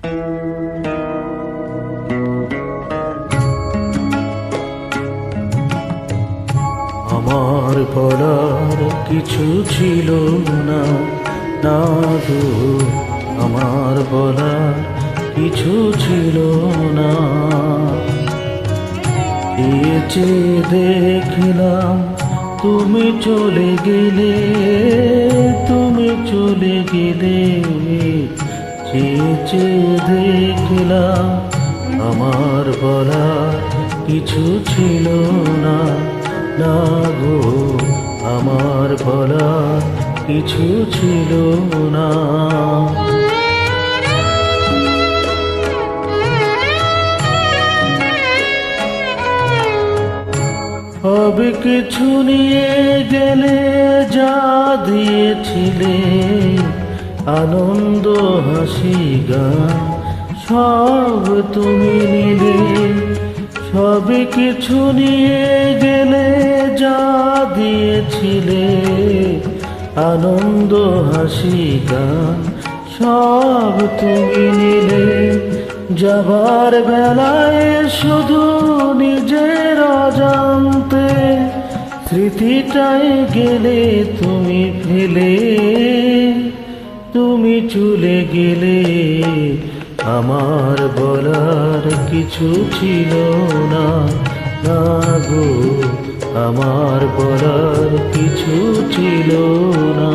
আমার বলার কিছু ছিল না, না গো, আমার বলার কিছু ছিল না। চেয়ে দেখলাম তুমি চলে গেলে, তুমি চলে গেলে। চেয়ে দেখলাম আমার বলার কিছু ছিল না, না গো, আমার বলার কিছু ছিল না। সব কিছু নিয়ে গেলে, যা দিয়েছিলে আনন্দ হাসি গান, সব তুমি নিলে। সব কিছু নিয়ে গেলে, যা দিয়েছিলে আনন্দ হাসি গান, সব তুমি নিলে। যাবার বেলায় শুধু নিজের অজান্তে স্মৃতিটাই গেলে তুমি ফেলে, তুমি চলে গেলে। আমার বলার কিছু ছিল না, না গো, আমার বলার কিছু ছিল না।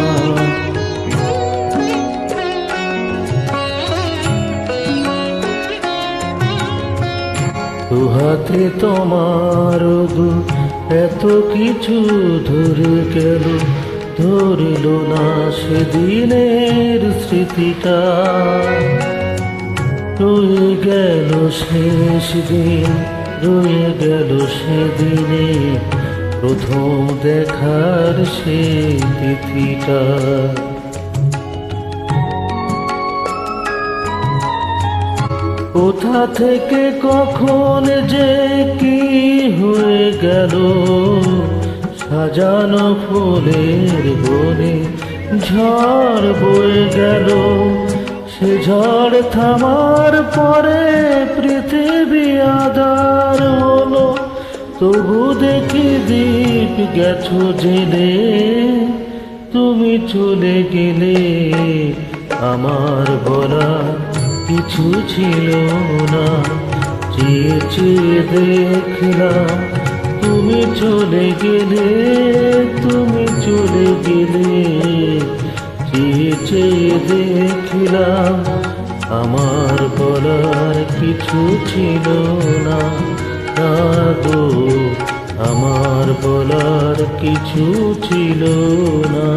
দুহাতে তোমার গো এত কিছু ধরে গেল, ধরল না সেদিনের স্মৃতিটা। রয়ে গেল শেষ দিন, রয়ে গেল সেদিনে প্রথম দেখার সে তিথিটা। কোথা থেকে কখন যে কি হয়ে গেল, সাজানো ফুলের বনে ঝড় বয়ে গেল। সে ঝড় থামার পরে পৃথিবী আঁধার হলো, তবু দেখি দীপ গেছো জেলে, তুমি চলে গেলে। আমার বলা কিছু ছিল না, চেয়ে চেয়ে দেখলাম তুমি চলে গেলে, তুমি চলে গেলে। চেয়ে চেয়ে দেখলাম আমার বলার কিছু ছিল না, না গো, আমার বলার কিছু ছিল না।